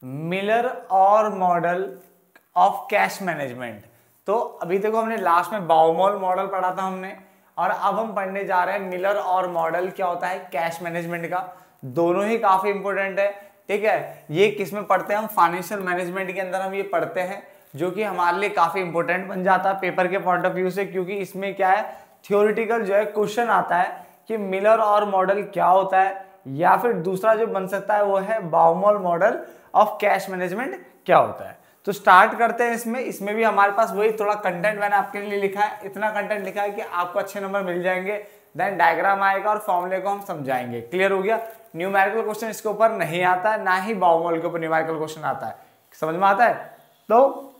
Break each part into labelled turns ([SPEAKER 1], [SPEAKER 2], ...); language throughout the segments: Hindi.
[SPEAKER 1] Miller Orr model of cash management. तो अभी देखो हमने लास्ट में बाउमॉल मॉडल पढ़ा था हमने, और अब हम पढ़ने जा रहे हैं मिलर और मॉडल क्या होता है कैश मैनेजमेंट का। दोनों ही काफी इंपॉर्टेंट है, ठीक है। ये किस में पढ़ते हैं हम, फाइनेंशियल मैनेजमेंट के अंदर हम ये पढ़ते हैं, जो कि हमारे लिए काफी इंपॉर्टेंट बन जाता है पेपर के पॉइंट ऑफ व्यू से, क्योंकि इसमें क्या है थियोरिटिकल जो है क्वेश्चन आता है कि मिलर और मॉडल क्या होता है, या फिर दूसरा जो बन सकता है वो है बाउमॉल मॉडल ऑफ कैश मैनेजमेंट क्या होता है। तो स्टार्ट करते हैं इसमें भी हमारे पास वही थोड़ा कंटेंट मैंने आपके लिए लिखा है, इतना कंटेंट लिखा है कि आपको अच्छे नंबर मिल जाएंगे। देन डायग्राम आएगा और फॉर्मूले को हम समझाएंगे। क्लियर हो गया। न्यूमेरिकल क्वेश्चन इसके ऊपर नहीं आता है, ना ही बाउमॉल के ऊपर न्यूमेरिकल क्वेश्चन आता है। समझ में आता है? तो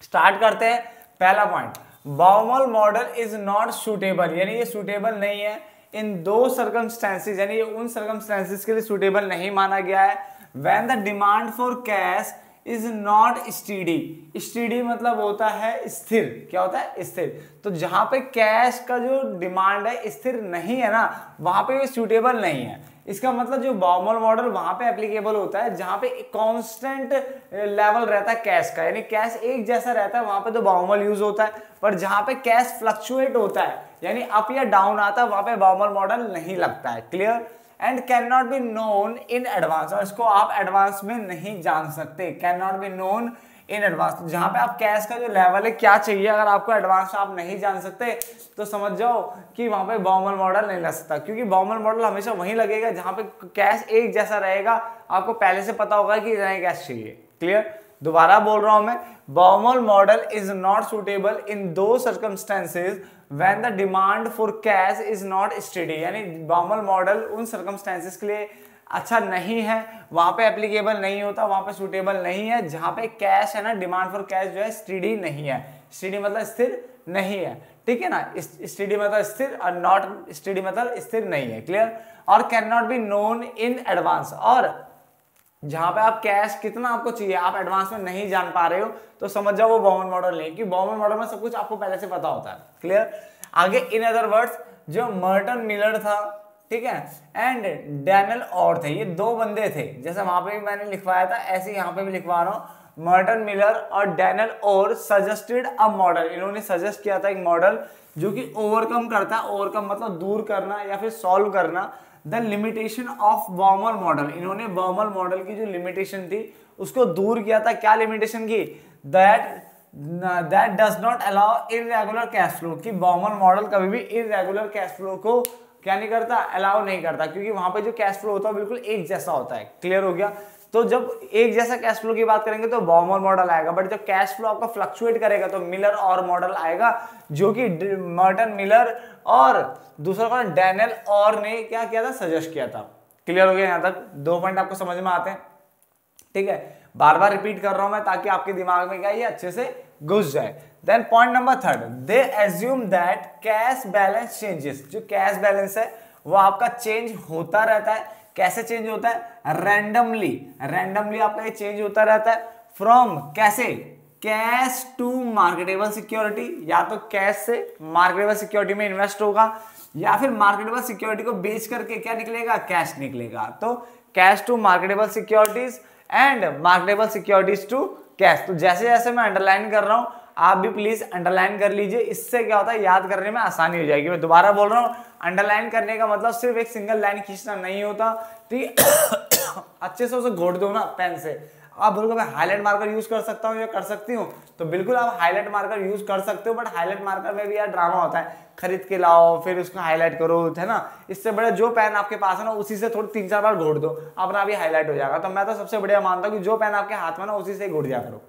[SPEAKER 1] स्टार्ट करते हैं। पहला point, Baumol model is not suitable, यानी ये सुटेबल नहीं है इन दो सर्कमस्टेंसेस, यानी ये उन सर्कमस्टेंसेस के लिए सुटेबल नहीं माना गया है। When the demand for cash is not steady, steady मतलब होता है स्थिर। क्या होता है? स्थिर। तो जहां पे कैश का जो डिमांड है स्थिर नहीं है ना, वहां पे ये सूटेबल नहीं है। इसका मतलब जो बाउमॉल मॉडल वहां पे एप्लीकेबल होता है जहां पे कांस्टेंट लेवल रहता है कैश का, यानी कैश एक जैसा रहता है, वहां पे तो बाउमॉल यूज होता है। पर जहां पे कैश फ्लक्चुएट होता है, यानी अप या डाउन आता है, वहां पे बाउमॉल मॉडल नहीं लगता है। Clear. And can not be known in advance, और इसको आप एडवांस में नहीं जान सकते। Can not be known in advance, जहां पे आप कैश का जो लेवल है क्या चाहिए, अगर आपको एडवांस आप नहीं जान सकते तो समझ जाओ कि वहां पे बाउमॉल मॉडल नहीं लग सकता, क्योंकि बाउमॉल मॉडल हमेशा वहीं लगेगा जहां पे कैश एक जैसा रहेगा, आपको पहले से पता होगा कि इतना कैश चाहिए। क्लियर। दोबारा बोल रहा हूं मैं, Baumol model is not suitable in दो circumstances when the demand for cash is not steady, यानी बाउमॉल मॉडल उन सर्कमस्टेंसेज के लिए अच्छा नहीं है, वहां पे एप्लीकेबल नहीं होता, वहां पे सूटेबल नहीं है, जहां पे कैश है ना, डिमांड फॉर कैश जो है स्टेडी नहीं है। स्टेडी मतलब स्थिर नहीं है, ठीक है ना। स्टेडी मतलब स्थिर और नॉट स्टेडी मतलब स्थिर नहीं है। क्लियर। और can not be known in advance, और जहां पे आप कैश कितना आपको चाहिए आप एडवांस में नहीं जान पा रहे हो, तो समझ जाओ वो बाउमॉल मॉडल नहीं, क्योंकि बाउमॉल मॉडल में सब कुछ आपको पहले से पता होता है। क्लियर। आगे इन अदर वर्ड्स, जो मर्टन मिलर था, ठीक है, एंड डैनियल और थे, ये दो बंदे थे, जैसे वहां पे भी मैंने लिखवाया था ऐसे यहाँ पे भी लिखवा रहा हूँ। मर्टन मिलर और डैनियल और सजेस्टेड अ मॉडल, इन्होंने सजेस्ट किया था एक मॉडल जो कि ओवरकम करता है, ओवरकम मतलब दूर करना या फिर सॉल्व करना, द लिमिटेशन ऑफ बाउमॉल मॉडल। इन्होंने बाउमॉल मॉडल की जो लिमिटेशन थी उसको दूर किया था। क्या लिमिटेशन की? That does not allow irregular cash flow, कि बाउमॉल मॉडल कभी भी इररेगुलर कैश फ्लो को क्या नहीं करता, अलाउ नहीं करता, क्योंकि वहां पे जो कैश फ्लो होता है बिल्कुल एक जैसा होता है। क्लियर हो गया। तो जब एक जैसा कैश फ्लो की बात करेंगे तो बाउमॉल मॉडल आएगा, बट जब कैश फ्लो आपका फ्लक्चुएट करेगा तो मिलर और मॉडल आएगा, जो कि मर्टन मिलर और दूसरा कौन, डैनियल और ने क्या किया था, सजेस्ट किया था। क्लियर हो गया। यहां तक दो पॉइंट आपको समझ में आते हैं, ठीक है। बार बार रिपीट कर रहा हूं मैं ताकि आपके दिमाग में क्या ये अच्छे से घुस जाए। Then point number third, they assume that cash balance changes, जो कैश बैलेंस है वो आपका चेंज होता रहता है। कैसे चेंज होता है? रैंडमली, रैंडमली आपका ये चेंज होता रहता है। फ्रॉम कैसे, कैश टू मार्केटेबल सिक्योरिटी, या तो कैश से मार्केटेबल सिक्योरिटी में इन्वेस्ट होगा, या फिर मार्केटेबल सिक्योरिटी को बेच करके क्या निकलेगा, कैश निकलेगा। तो cash to marketable securities and marketable securities to cash. तो जैसे जैसे मैं अंडरलाइन कर रहा हूं आप भी प्लीज अंडरलाइन कर लीजिए, इससे क्या होता है याद करने में आसानी हो जाएगी। मैं दोबारा बोल रहा हूं, अंडरलाइन करने का मतलब सिर्फ एक सिंगल लाइन खींचना नहीं होता, ठीक अच्छे से उसे घोट दो ना पेन से। आप बोलोगे मैं हाईलाइट मार्कर यूज कर सकता हूँ या कर सकती हूँ, तो बिल्कुल आप हाईलाइट मार्कर यूज कर सकते हो, बट हाईलाइट मार्कर में भी यार ड्रामा होता है, खरीद के लाओ फिर उसको हाईलाइट करो, है ना। इससे बड़ा जो पेन आपके पास है ना उसी से थोड़ी 3-4 बार घोट दो, अपना भी हाईलाइट हो जाएगा। तो मैं तो सबसे बढ़िया मानता हूँ कि जो पेन आपके हाथ में ना उसी से घोट दिया करो।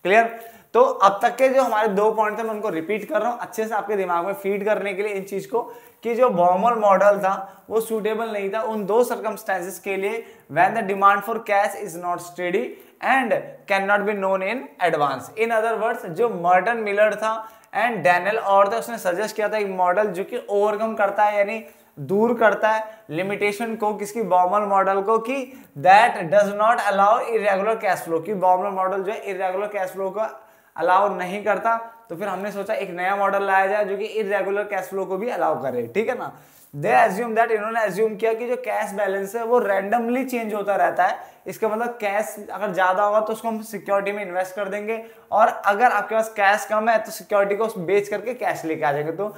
[SPEAKER 1] क्लियर। तो अब तक के जो हमारे 2 पॉइंट थे मैं उनको रिपीट कर रहा हूं अच्छे से आपके दिमाग में फीड करने के लिए इन चीज को, कि जो बाउमॉल मॉडल था वो सूटेबल नहीं था उन दो सर्कमस्टेंसेस के लिए, when the demand for cash is not steady and can not be known in advance. In other words, जो मर्टन मिलर था एंड डैनियल और था, उसने सजेस्ट किया था एक मॉडल जो कि ओवरकम करता है, यानी दूर करता है लिमिटेशन को, किसकी, बाउमॉल मॉडल को, कि that does not allow irregular cash flow, कि बाउमॉल मॉडल जो है इरेगुलर कैश फ्लो को अलाउ नहीं करता। तो फिर हमने सोचा एक नया मॉडल लाया जाए जो कि इरेगुलर कैश फ्लो को भी अलाउ करे, ठीक है ना। दे एज्यूम दैट, इन्होंने एज्यूम किया कि जो कैश बैलेंस है वो रैंडमली चेंज होता रहता है। इसका मतलब कैश अगर ज्यादा होगा तो उसको हम सिक्योरिटी में इन्वेस्ट कर देंगे, और अगर आपके पास कैश कम है तो सिक्योरिटी को बेच करके कैश लेके आ जाएंगे। तो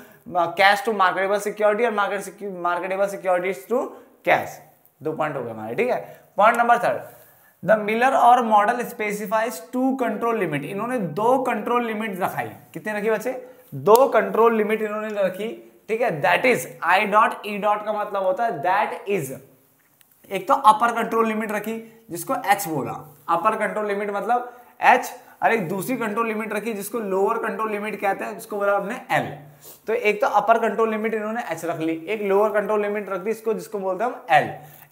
[SPEAKER 1] कैश टू मार्केटेबल सिक्योरिटी और marketable securities to cash, 2 point हो गए हमारे, ठीक है। Point number 3, the Miller Orr model specifies 2 control limit. इन्होंने 2 कंट्रोल लिमिट रखाई। कितने रखी बच्चे? 2 कंट्रोल लिमिट इन्होंने रखी, ठीक है। That is I dot E dot का मतलब होता है दैट इज, एक तो अपर कंट्रोल लिमिट रखी जिसको एच बोला, अपर कंट्रोल लिमिट मतलब एच, और एक दूसरी कंट्रोल लिमिट रखी जिसको लोअर कंट्रोल लिमिट कहते हैं, जिसको बोला हमने एल। तो एक तो अपर कंट्रोल लिमिट इन्होंने एच रख ली, एक लोअर कंट्रोल लिमिट रख दी इसको, जिसको बोलते हैं हम एल।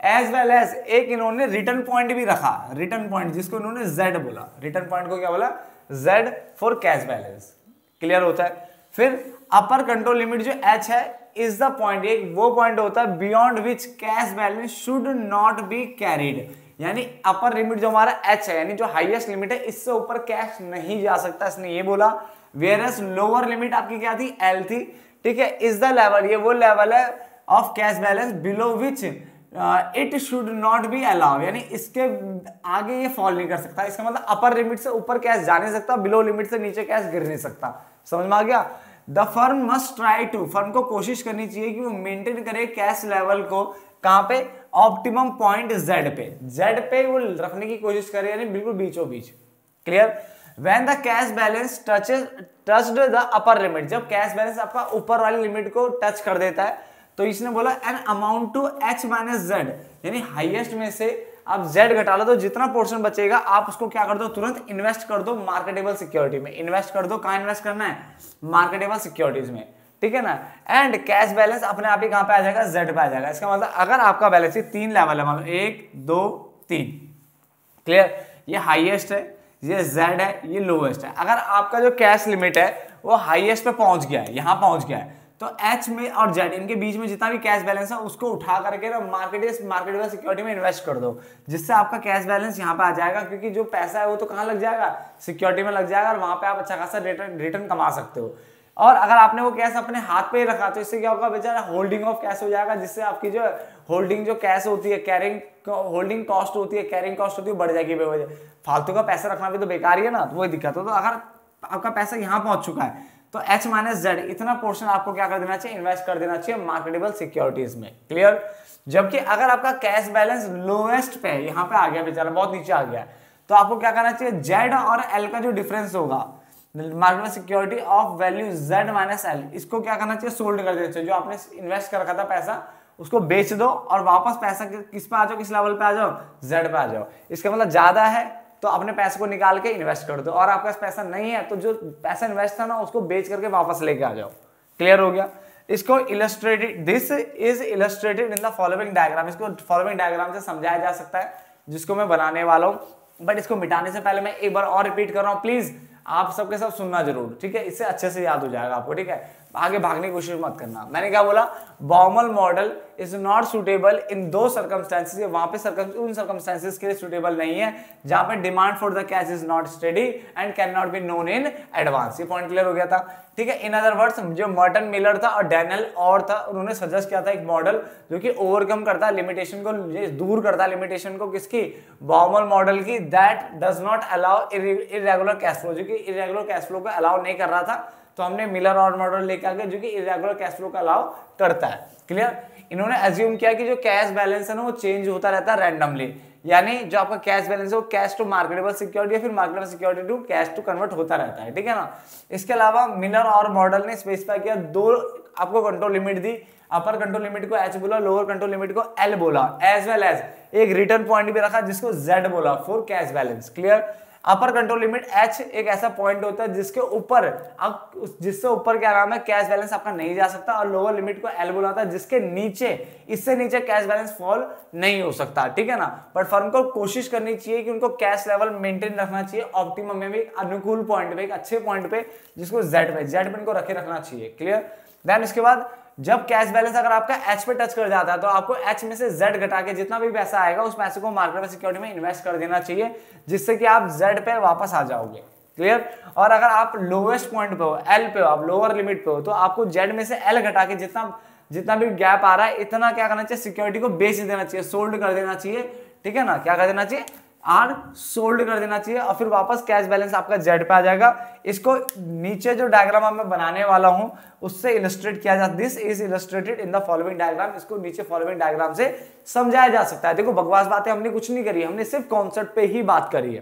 [SPEAKER 1] एज वेल एज एक इन्होंने रिटर्न पॉइंट भी रखा, रिटर्न पॉइंट जिसको इन्होंने जेड बोला। रिटर्न पॉइंट को क्या बोला? Z for cash balance. Clear होता है? फिर अपर कंट्रोल लिमिट जो एच है इज द पॉइंट, एक वो पॉइंट होता है beyond which cash balance should not be carried. यानी अपर लिमिट जो हमारा एच है, यानी जो हाईएस्ट लिमिट है, इससे ऊपर कैश नहीं जा सकता, इसने ये बोला। वेयरएस लोअर लिमिट आपकी क्या थी? एल थी, ठीक है। इज द लेवल, ये वो लेवल है of cash balance below which it should not be allow, यानी इसके आगे ये फॉल नहीं कर सकता। इसका मतलब अपर लिमिट से ऊपर कैश जा नहीं सकता, बिलो लिमिट से नीचे कैश गिर नहीं सकता। समझ में आ गया? The firm must try to, firm को कोशिश करनी चाहिए कि वो मेंटेन करे कैश लेवल को, कहां पे? ऑप्टिमम पॉइंट जेड पे, जेड पे वो रखने की कोशिश करे, यानी बिल्कुल बीचों बीच। Clear? When the cash balance touched the upper limit, जब कैश बैलेंस आपका ऊपर वाली लिमिट को टच कर देता है, तो इसने बोला an amount to H minus Z, यानी हाईएस्ट में से आप जेड घटा लो तो जितना पोर्शन बचेगा आप उसको क्या कर दो? तुरंत इन्वेस्ट कर दो मार्केटेबल सिक्योरिटी में। इन्वेस्ट कर दो, कहां इन्वेस्ट करना है? मार्केटेबल सिक्योरिटीज में, ठीक है ना। एंड कैश बैलेंस अपने आप ही कहां पे आ जाएगा? जेड पे आ जाएगा। इसका मतलब अगर आपका बैलेंस 3 लेवल है, मान लो 1 2 3, क्लियर? ये हाईएस्ट है, ये जेड है, ये लोएस्ट है। अगर आपका जो कैश लिमिट है वो हाईएस्ट पे पहुंच गया है, यहां पहुंच गया है, तो एच में और जेड इनके बीच में जितना भी कैश बैलेंस है उसको उठा करके ना मार्केटेबल सिक्योरिटी में इन्वेस्ट कर दो, जिससे आपका कैश बैलेंस यहाँ पे आ जाएगा। क्योंकि जो पैसा है वो तो कहाँ लग जाएगा? सिक्योरिटी में लग जाएगा, और वहां पे आप अच्छा खासा रिटर्न कमा सकते हो। और अगर आपने वो कैश अपने हाथ पे ही रखा तो इससे क्या होगा? बेचारा होल्डिंग ऑफ कैश हो जाएगा, जिससे आपकी जो होल्डिंग जो कैश होती है, कैरिंग होल्डिंग कॉस्ट होती है, कैरिंग कॉस्ट होती है, बढ़ जाएगी बेवजह। फालतू का पैसा रखना भी तो बेकार ही है ना, तो वही दिक्कत हो। तो अगर आपका पैसा यहाँ पहुंच चुका है तो एच माइनस जेड इतना पोर्शन आपको क्या कर देना चाहिए? इन्वेस्ट कर देना चाहिए मार्केटेबल सिक्योरिटीज में। क्लियर? जबकि अगर आपका कैश बैलेंस लोएस्ट पे यहाँ पे आ गया, बेचारा बहुत नीचे आ गया, तो आपको क्या करना चाहिए? जेड और एल का जो डिफरेंस होगा, marketable security of value Z minus L, इसको क्या करना चाहिए? सोल्ड कर देना चाहिए। जो आपने इन्वेस्ट कर रखा था पैसा उसको बेच दो और वापस पैसा किस पे आ जाओ? किस लेवल पे आ जाओ? जेड पे आ जाओ। इसका मतलब ज्यादा है तो अपने पैसे को निकाल के इन्वेस्ट कर दो, और आपके पास पैसा नहीं है तो जो पैसा इन्वेस्ट था ना उसको बेच करके वापस लेके आ जाओ। क्लियर हो गया? इसको illustrated, this is illustrated in the following diagram. इसको फॉलोइंग डायग्राम से समझाया जा सकता है, जिसको मैं बनाने वाला हूं। बट इसको मिटाने से पहले मैं एक बार और रिपीट कर रहा हूं, प्लीज आप सबके सब सुनना जरूर, ठीक है? इससे अच्छे से याद हो जाएगा आपको, ठीक है? आगे भागने की कोशिश मत करना। मैंने क्या बोला? Baumol model is not suitable in दो सर्कमस्टेंसेस, वहां पे उन सर्कमस्टेंसेस के लिए सुटेबल नहीं है जहां पे demand for the cash is not steady and can not be known in advance. ये पॉइंट क्लियर हो गया था, ठीक है? इन अदर वर्ड्स, जो मर्टन मिलर था और डैनियल और था, उन्होंने सजेस्ट किया था एक मॉडल जो कि ओवरकम करता है लिमिटेशन को, दूर करता है लिमिटेशन को, किसकी? बाउमल मॉडल की, that does not allow irregular cash flow, जो कि इरेगुलर कैश फ्लो को अलाउ नहीं कर रहा था। तो हमने मिलर और मॉडल लेकर आ गए जो कि इरेगुलर कैश फ्लो का अलाउ करता है। क्लियर? इन्होंने एज्यूम किया कि जो कैश बैलेंस है ना वो चेंज होता रहता है रैंडमली, यानी जो आपका कैश बैलेंस है वो कैश टू मार्केटेबल सिक्योरिटी या फिर marketable security to cash to convert होता रहता है, ठीक है ना? इसके अलावा मिलर और मॉडल ने स्पेसिफाई किया, 2 आपको कंट्रोल लिमिट दी। अपर कंट्रोल लिमिट को एच बोला, लोअर कंट्रोल लिमिट को एल बोला, एज वेल एज एक रिटर्न पॉइंट भी रखा जिसको जेड बोला for cash balance. Clear? Upper control limit H एक ऐसा पॉइंट होता है जिसके ऊपर जिससे ऊपर क्या नाम है? कैश बैलेंस आपका नहीं जा सकता, और लोअर लिमिट को एल बोला था जिसके नीचे, इससे नीचे कैश बैलेंस फॉल नहीं हो सकता, ठीक है ना? बट फर्म को कोशिश करनी चाहिए कि उनको कैश लेवल मेंटेन रखना चाहिए ऑप्टिमम में भी, अनुकूल पॉइंट पे, एक अच्छे पॉइंट पे, जिसको जेड पे इनको रखना चाहिए। क्लियर? देन इसके बाद जब कैश बैलेंस अगर आपका एच पे टच कर जाता है तो आपको एच में से जेड घटा के जितना भी पैसा आएगा उस पैसे को मार्केटेबल सिक्योरिटी में इन्वेस्ट कर देना चाहिए, जिससे कि आप जेड पे वापस आ जाओगे। क्लियर? और अगर आप लोएस्ट पॉइंट पे हो, एल पे हो, आप लोअर लिमिट पे हो, तो आपको जेड में से एल घटा के जितना जितना भी गैप आ रहा है इतना क्या करना चाहिए, सिक्योरिटी को बेच देना चाहिए, सोल्ड कर देना चाहिए, ठीक है ना, क्या कर देना चाहिए, आर सोल्ड कर देना चाहिए, और फिर वापस कैश बैलेंस आपका जेड पे आ जाएगा। इसको नीचे जो डायग्राम मैं बनाने वाला हूं उससे इलस्ट्रेट किया जाता है, this is illustrated in the following diagram. इसको नीचे फॉलोइंग डायग्राम से समझाया जा सकता है। देखो बकवास बातें हमने कुछ नहीं करी, हमने सिर्फ कॉन्सेप्ट पे ही बात करी है,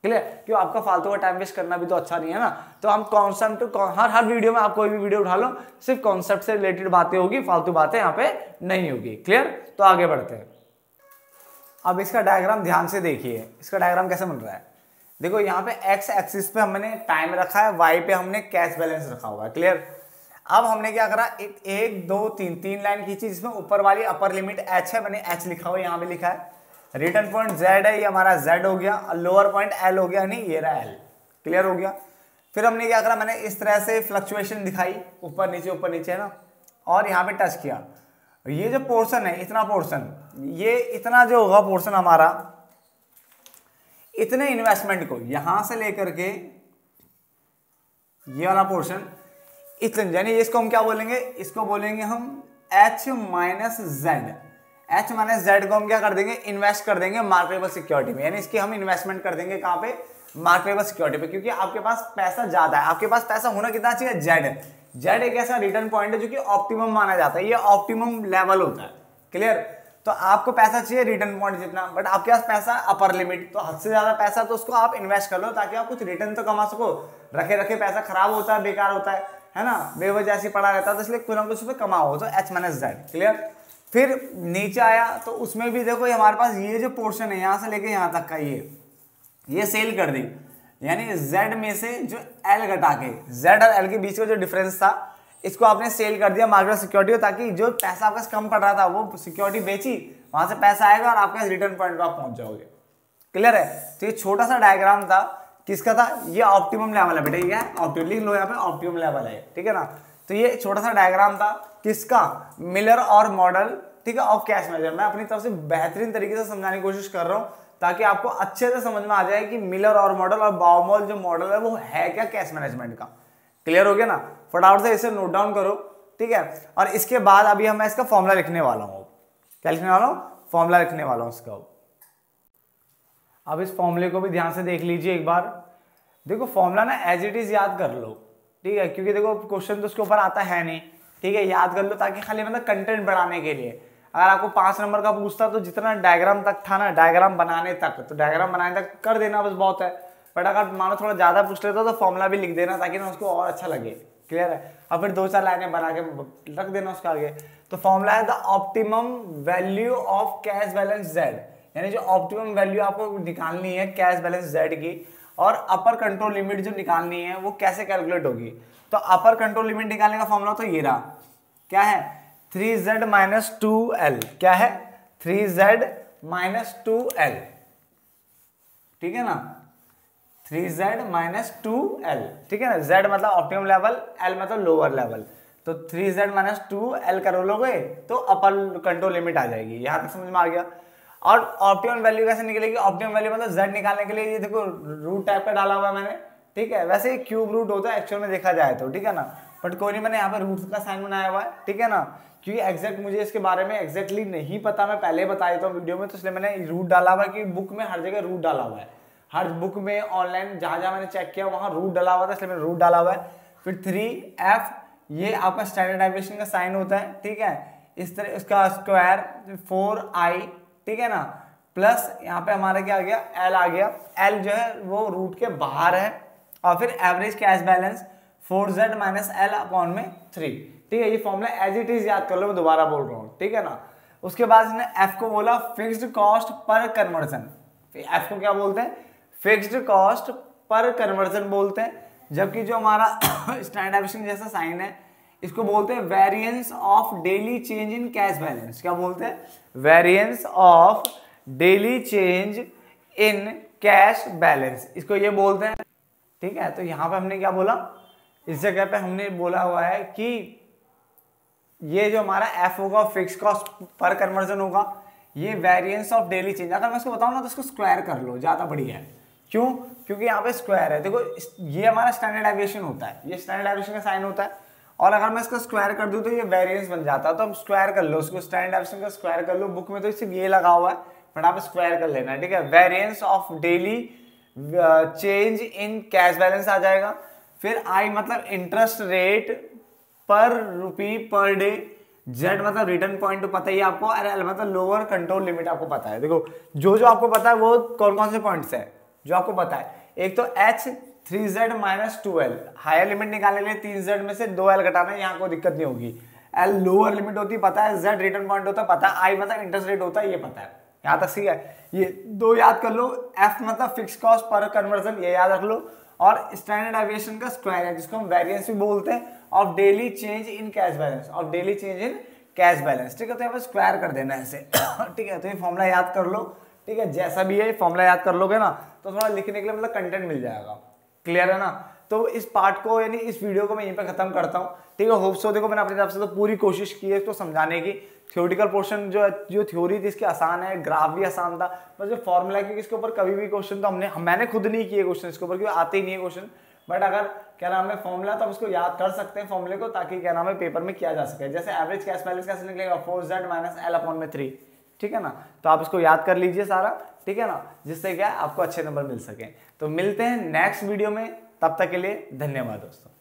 [SPEAKER 1] क्लियर। क्यों, आपका फालतू का टाइम वेस्ट करना भी तो अच्छा नहीं है ना। तो हम कॉन्सेप्ट हर वीडियो में, आप कोई भी वीडियो उठा लो, सिर्फ कॉन्सेप्ट से रिलेटेड बातें होगी, फालतू बातें यहाँ पे नहीं होगी, क्लियर। तो आगे बढ़ते हैं। अब इसका डायग्राम ध्यान से देखिए, इसका डायग्राम कैसे बन रहा है। देखो यहाँ पे एक्स एक्सिस पे हमने टाइम रखा है, वाई पे हमने कैश बैलेंस रखा हुआ है, क्लियर। अब हमने क्या करा, एक दो तीन लाइन खींची, जिसमें ऊपर वाली अपर लिमिट एच है, मैंने एच लिखा हुआ, यहाँ पे लिखा है। रिटर्न पॉइंट जेड है, ये हमारा जेड हो गया, और लोअर पॉइंट एल हो गया, नहीं ये रहा एल, क्लियर हो गया। फिर हमने क्या करा, मैंने इस तरह से फ्लक्चुएशन दिखाई, ऊपर नीचे है ना, और यहाँ पे टच किया। ये जो पोर्शन है, इतना पोर्शन, ये इतना जो होगा पोर्शन हमारा, इतने इन्वेस्टमेंट को यहां से लेकर के ये वाला पोर्शन, इतने, यानी इसको हम क्या बोलेंगे, इसको बोलेंगे हम H minus Z. H minus Z को हम क्या कर देंगे, इन्वेस्ट कर देंगे मार्केटेबल सिक्योरिटी में, यानी इसकी हम इन्वेस्टमेंट कर देंगे कहां पे, मार्केटेबल सिक्योरिटी पे। क्योंकि आपके पास पैसा ज्यादा है, आपके पास पैसा होना कितना चाहिए, जेड। जेड एक ऐसा रिटर्न पॉइंट है जो कि ऑप्टिमम माना जाता है, ये ऑप्टिमम लेवल होता है, क्लियर। तो आपको पैसा चाहिए रिटर्न पॉइंट जितना, बट आपके पास पैसा अपर लिमिट, तो हद से ज्यादा पैसा, तो उसको आप इन्वेस्ट कर लो ताकि आप कुछ रिटर्न तो कमा सको। रखे रखे पैसा खराब होता है, बेकार होता है ना, बेवजह ऐसी पड़ा रहता है, तो इसलिए कुछ ना कुछ कमाओ, तो H माइनस जेड, क्लियर। फिर नीचे आया तो उसमें भी देखो हमारे पास ये जो पोर्शन है यहाँ से लेके यहाँ तक का, ये सेल कर दी, यानी Z में से जो L घटा के, Z और L के बीच का जो डिफरेंस था, इसको आपने सेल कर दिया मार्केट सिक्योरिटी को, ताकि जो पैसा आपका कम पड़ रहा था वो सिक्योरिटी बेची, वहां से पैसा आएगा और आपके रिटर्न पॉइंट पर आप पहुंच जाओगे, क्लियर है। तो ये छोटा सा डायग्राम था, किसका था, ये ऑप्टिमम लेवल है बेटा, ये ऑप्टिमम लिख लो यहाँ पे, ऑप्टिमम लेवल है, ठीक है ना। तो ये छोटा सा डायग्राम था किसका, मिलर और मॉडल, ठीक है, ऑफ कैश मैनेजर। मैं अपनी तरफ से बेहतरीन तरीके से समझाने की कोशिश कर रहा हूँ ताकि आपको अच्छे से समझ में आ जाए कि मिलर और मॉडल और बाउमॉल जो मॉडल है वो है क्या कैश मैनेजमेंट का, क्लियर हो गया ना। फटाफट से इसे नोट डाउन करो, ठीक है। और इसके बाद अभी मैं इसका फॉर्मूला लिखने वाला हूँ, क्या लिखने वाला हूँ, फॉर्मूला लिखने वाला हूँ इसका। अब इस फॉर्मूले को भी ध्यान से देख लीजिए एक बार। देखो फॉर्मूला ना एज इट इज याद कर लो, ठीक है, क्योंकि देखो क्वेश्चन तो उसके ऊपर आता है नहीं, ठीक है, याद कर लो ताकि खाली मतलब कंटेंट बढ़ाने के लिए। अगर आपको 5 नंबर का पूछता तो जितना डायग्राम तक था ना, डायग्राम बनाने तक, तो डायग्राम बनाने तक कर देना बस बहुत है। बट अगर मानो थोड़ा ज्यादा पूछ लेता तो फॉर्मूला भी लिख देना ताकि ना उसको और अच्छा लगे, क्लियर है। और फिर 2-4 लाइनें बना के रख देना उसका आगे। तो फॉर्मूला है the optimum value of cash balance Z, यानी जो ऑप्टिमम वैल्यू आपको निकालनी है कैश बैलेंस जेड की, और अपर कंट्रोल लिमिट जो निकालनी है वो कैसे कैलकुलेट होगी। तो अपर कंट्रोल लिमिट निकालने का फॉर्मूला तो ये रहा, क्या है, 3z माइनस 2l, क्या है, 3z माइनस 2l, ठीक है ना, 3z माइनस 2l, ठीक है ना। z मतलब ऑप्टिमम लेवल, l मतलब लोअर लेवल, तो 3z माइनस 2l कर लोगे तो अपर कंट्रोल लिमिट आ जाएगी। यहां तक समझ में आ गया। और ऑप्टिमम वैल्यू कैसे निकलेगी, ऑप्टिमम वैल्यू मतलब z निकालने के लिए ये देखो रूट टाइप का डाला हुआ है मैंने, ठीक है। वैसे ये क्यूब रूट होता है एक्चुअल में देखा जाए तो, ठीक है ना, बट कोई नहीं, मैंने यहाँ पे रूट का साइन बनाया हुआ है, ठीक है ना, क्योंकि एग्जैक्ट मुझे इसके बारे में एग्जैक्टली नहीं पता, मैं पहले बता देता हूँ वीडियो में, तो इसलिए मैंने रूट डाला हुआ है कि बुक में हर जगह रूट डाला हुआ है, हर बुक में ऑनलाइन जहां जहां मैंने चेक किया वहां रूट डाला हुआ था, इसलिए मैंने रूट डाला हुआ है। फिर 3f, ये आपका स्टैंडर्ड डेविएशन का साइन होता है, ठीक है, इस तरह इसका स्क्वायर 4i, ठीक है ना, प्लस यहाँ पे हमारा क्या आ गया, l आ गया, l जो है वो रूट के बाहर है, और फिर average cash balance 4z minus l upon में 3, ठीक है। ये फॉर्मूला एज इट इज याद कर लो, मैं दोबारा बोल रहा हूँ, ठीक है ना। उसके बाद इसने f को बोला fixed cost per conversion, f को क्या बोलते हैं, फिक्स्ड कॉस्ट पर कन्वर्जन बोलते हैं, जबकि जो हमारा स्टैंडर्ड डेविएशन जैसा साइन है इसको बोलते हैं variance of daily change in cash balance. क्या बोलते हैं, variance of daily change in cash balance, इसको ये बोलते हैं, ठीक है। तो यहाँ पे हमने क्या बोला, इस जगह पे हमने बोला हुआ है कि ये जो हमारा f होगा फिक्स कॉस्ट पर कन्वर्जन होगा, ये वेरिएंस ऑफ डेली चेंज, अगर मैं इसको बताऊं ना तो इसको स्क्वायर कर लो, ज्यादा बढ़िया है। क्यों, क्योंकि यहाँ पे स्क्वायर है, देखो ये हमारा स्टैंडर्ड डेविएशन होता है, ये स्टैंडर्ड डेविएशन का साइन होता है, और अगर मैं इसका स्क्वायर कर दूं तो ये वेरिएंस बन जाता है। तो अब स्क्वायर कर लो उसको, स्टैंडर्ड डेविएशन का स्क्वायर कर लो। बुक में तो सिर्फ ये लगा हुआ है, बट आप स्क्वायर कर लेना, ठीक है। Variance of daily change in cash balance आ जाएगा। फिर आई मतलब interest rate per rupee per day, Z मतलब रिटर्न पॉइंट तो पता ही है आपको, और एल मतलब लोअर कंट्रोल लिमिट आपको पता है। देखो जो जो आपको पता है वो कौन कौन से पॉइंट्स है जो आपको पता है। एक तो H 3z minus 2l, higher limit निकालने के लिए 3z में से 2l घटाना है, यहाँ कोई दिक्कत नहीं होगी। एल लोअर लिमिट होती है पता है, z रिटर्न पॉइंट होता है पता है, आई मतलब इंटरेस्ट रेट होता है ये पता है। यहाँ तक ठीक है, ये दो याद कर लो। एफ मतलब फिक्स कॉस्ट पर कन्वर्जन, ये याद रख लो। और स्टैंडर्ड डेविएशन का स्क्वायर है जिसको हम वेरिएंस भी बोलते हैं, of daily change in cash balance, of daily change in cash balance, ठीक है। तो यहाँ पे स्क्वायर कर देना है ऐसे, ठीक है। तो ये फॉर्मूला याद कर लो, ठीक है। जैसा भी है फॉर्मूला याद कर लोगे ना तो थोड़ा लिखने के लिए मतलब कंटेंट मिल जाएगा, क्लियर है ना। तो इस पार्ट को यानी इस वीडियो को मैं यहीं पे खत्म करता हूँ, ठीक है। होप सो, देखो मैंने अपनी तरफ से तो पूरी कोशिश की है इसको समझाने की। थ्योरेटिकल पोर्शन जो थ्योरी थी इसकी आसान है, ग्राफ भी आसान था, बस जो फॉर्मूला है कि इसके ऊपर कभी भी क्वेश्चन तो मैंने खुद नहीं किए क्वेश्चन इसके ऊपर, क्योंकि आते ही नहीं है क्वेश्चन। बट अगर क्या नाम है फॉर्मूला तो आप उसको याद कर सकते हैं फॉर्मूले को, ताकि क्या नाम है पेपर में किया जा सके। जैसे एवरेज कैश बैलेंस कैसे निकलेगा, 4z माइनस एल अपॉन में 3, ठीक है ना। तो आप इसको याद कर लीजिए सारा, ठीक है ना, जिससे क्या आपको अच्छे नंबर मिल सके। तो मिलते हैं नेक्स्ट वीडियो में, तब तक के लिए धन्यवाद दोस्तों।